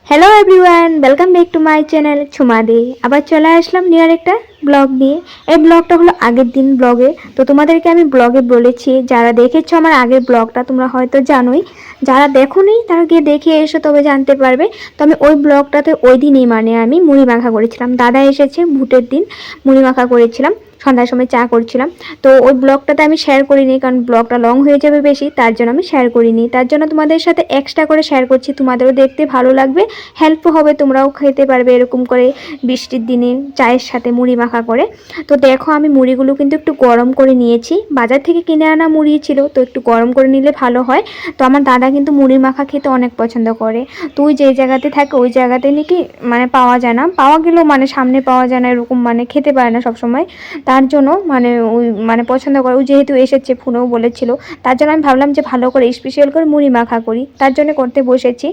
Hello everyone, welcome back to my channel Jhuma De. আবার চলে আসলাম near একটা ব্লগ নিয়ে। এই ব্লগটা হলো আগের দিন ব্লগে। তো তোমাদেরকে আমি ব্লগে বলেছি, যারা দেখেছো আমার আগের ব্লগটা তোমরা হয়তো জানোই, যারা দেখোনি তারা গিয়ে দেখে এসো, তবে জানতে পারবে। তো আমি ওই ব্লগটাতে ওই দিনই মানে আমি মুড়ি মাখা করেছিলাম। দাদা এসেছে, ভুটের দিন মুড়ি মাখা করেছিলাম, সন্ধ্যার সময় চা করছিলাম। তো ওই ব্লগটাতে আমি শেয়ার করিনি, কারণ ব্লগটা লং হয়ে যাবে বেশি, তার জন্য আমি শেয়ার করিনি। তার জন্য তোমাদের সাথে এক্সট্রা করে শেয়ার করছি, তোমাদেরও দেখতে ভালো লাগবে, হেল্প হবে, তোমরাও খেতে পারবে এরকম করে বৃষ্টির দিনে চায়ের সাথে মুড়ি মাখা করে। তো দেখো আমি মুড়িগুলো কিন্তু একটু গরম করে নিয়েছি, বাজার থেকে কিনে আনা মুড়ি ছিল, তো একটু গরম করে নিলে ভালো হয়। তো আমার দাদা কিন্তু মুড়ি মাখা খেতে অনেক পছন্দ করে। তো ওই যে জায়গাতে থাকে ওই জায়গাতে নাকি মানে পাওয়া যায় না, পাওয়া গেলেও মানে সামনে পাওয়া যায় না, এরকম মানে খেতে পারে না সবসময়। তার জন্য মানে ওই মানে পছন্দ করে, ওই যেহেতু এসেছে ফোনেও বলেছিল, তার জন্য আমি ভাবলাম যে ভালো করে স্পেশাল করে মুড়ি মাখা করি, তার জন্য করতে বসেছি।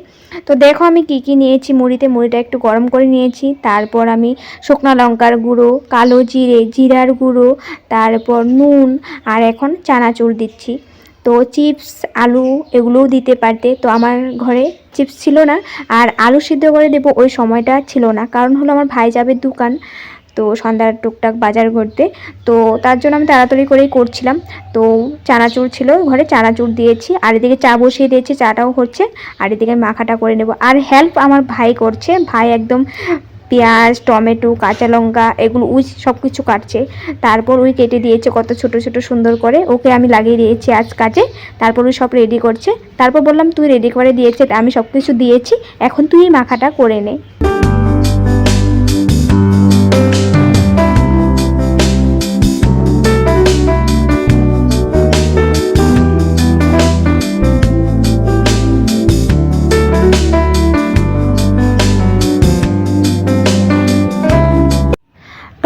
তো দেখো আমি কি কি নিয়েছি মুড়িটা একটু গরম করে নিয়েছি। তারপর আমি শুকনো লঙ্কার গুঁড়ো, কালো জিরে, জিরার গুঁড়ো, তারপর নুন, আর এখন চানাচুর দিচ্ছি। তো চিপস, আলু এগুলোও দিতে পারতে, তো আমার ঘরে চিপস ছিল না, আর আলু সিদ্ধ করে দেবো ওই সময়টা ছিল না, কারণ হলো আমার ভাই যাবে দোকান, তো সন্ধ্যার টুকটাক বাজার করতে। তো তার জন্য আমি তাড়াতাড়ি করেই করছিলাম। তো চানাচুর ছিল ঘরে, চানাচুর দিয়েছি, আর এদিকে চা বসিয়ে দিয়েছি, চাটাও হচ্ছে, আর এদিকে মাখাটা করে নেব। আর হেল্প আমার ভাই করছে, ভাই একদম পেঁয়াজ, টমেটো, কাঁচা লঙ্কা এগুলো উই সব কিছু কাটছে। তারপর ওই কেটে দিয়েছে কত ছোট ছোট সুন্দর করে, ওকে আমি লাগিয়ে দিয়েছি আজ কাজে। তারপর ওই সব রেডি করছে, তারপর বললাম তুই রেডি করে দিয়েছে, আমি সব কিছু দিয়েছি, এখন তুই মাখাটা করে নে।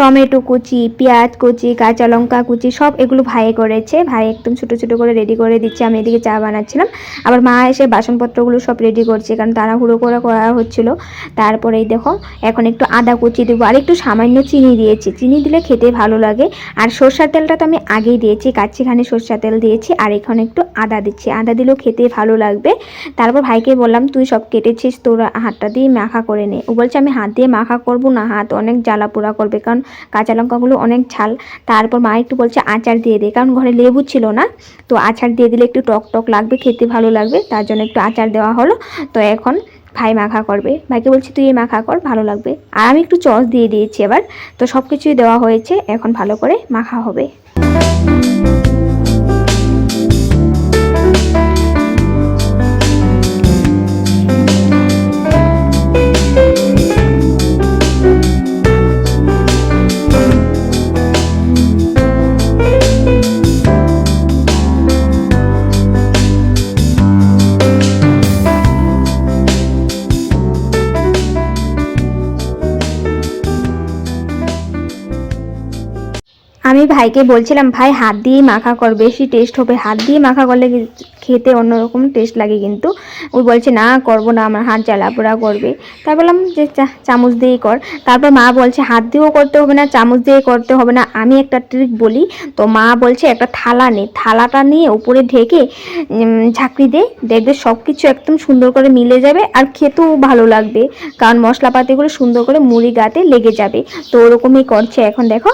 টমেটো কুচি, পেঁয়াজ কুচি, কাঁচা লঙ্কা কুচি সব এগুলো ভাই করেছে, ভাই একদম ছোটো ছোটো করে রেডি করে দিচ্ছে। আমি এদিকে চা বানাচ্ছিলাম, আবার মা এসে বাসনপত্রগুলো সব রেডি করছে, কারণ তাড়াহুড়ো করে করা হচ্ছিলো। তারপরেই দেখো এখন একটু আদা কুচি দেবো, আর একটু সামান্য চিনি দিয়েছি, চিনি দিলে খেতে ভালো লাগে। আর সরষার তেলটা তো আমি আগেই দিয়েছি, কাচ্চিখানি সরষার তেল দিয়েছি, আর এখানে একটু আদা দিচ্ছি, আদা দিলেও খেতে ভালো লাগবে। তারপর ভাইকে বললাম তুই সব কেটেছিস, তোর হাতটা দিয়ে মাখা করে নে। ও বলছে আমি হাত দিয়ে মাখা করবো না, হাত অনেক জ্বালা পোড়া করবে, কারণ কাঁচা লঙ্কাগুলো অনেক ঝাল। তারপর মা একটু বলছে আচার দিয়ে দে, কারণ ঘরে লেবু ছিল না, তো আচার দিয়ে দিলে একটু টক টক লাগবে, খেতে ভালো লাগবে, তার জন্য একটু আচার দেওয়া হলো। তো এখন ভাই মাখা করবে, ভাইকে বলছি তুই মাখা কর ভালো লাগবে, আর আমি একটু সস দিয়ে দিয়েছি এবার। তো সব কিছুই দেওয়া হয়েছে, এখন ভালো করে মাখা হবে। আমি ভাইকে বলছিলাম ভাই হাত দিয়ে মাখা কর, বেশি টেস্ট হবে, হাত দিয়ে মাখা করলে খেতে অন্যরকম টেস্ট লাগে। কিন্তু ওই বলছে না করবো না, আমার হাত জ্বালা পোড়া করবে। তাই বললাম যে চামচ দিয়েই কর। তারপর মা বলছে হাত দিয়েও করতে হবে না, চামচ দিয়ে করতে হবে না, আমি একটা ট্রিক বলি। তো মা বলছে একটা থালা নে, থালাটা নিয়ে উপরে ঢেকে ঝাঁকড়ি দে, দেখবে সব কিছু একদম সুন্দর করে মিলে যাবে, আর খেতেও ভালো লাগবে, কারণ মশলাপাতিগুলো সুন্দর করে মুড়ি গাতে লেগে যাবে। তো ওরকমই করছে এখন দেখো।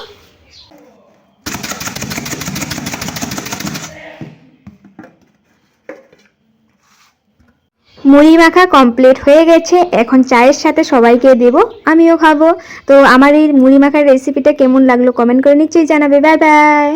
মুড়ি মাখা কমপ্লিট হয়ে গেছে, এখন চায়ের সাথে সবাইকে দেব, আমিও খাবো। তো আমার এই মুড়ি মাখার রেসিপিটা কেমন লাগলো কমেন্ট করে নিশ্চয়ই জানাবে। Bye bye.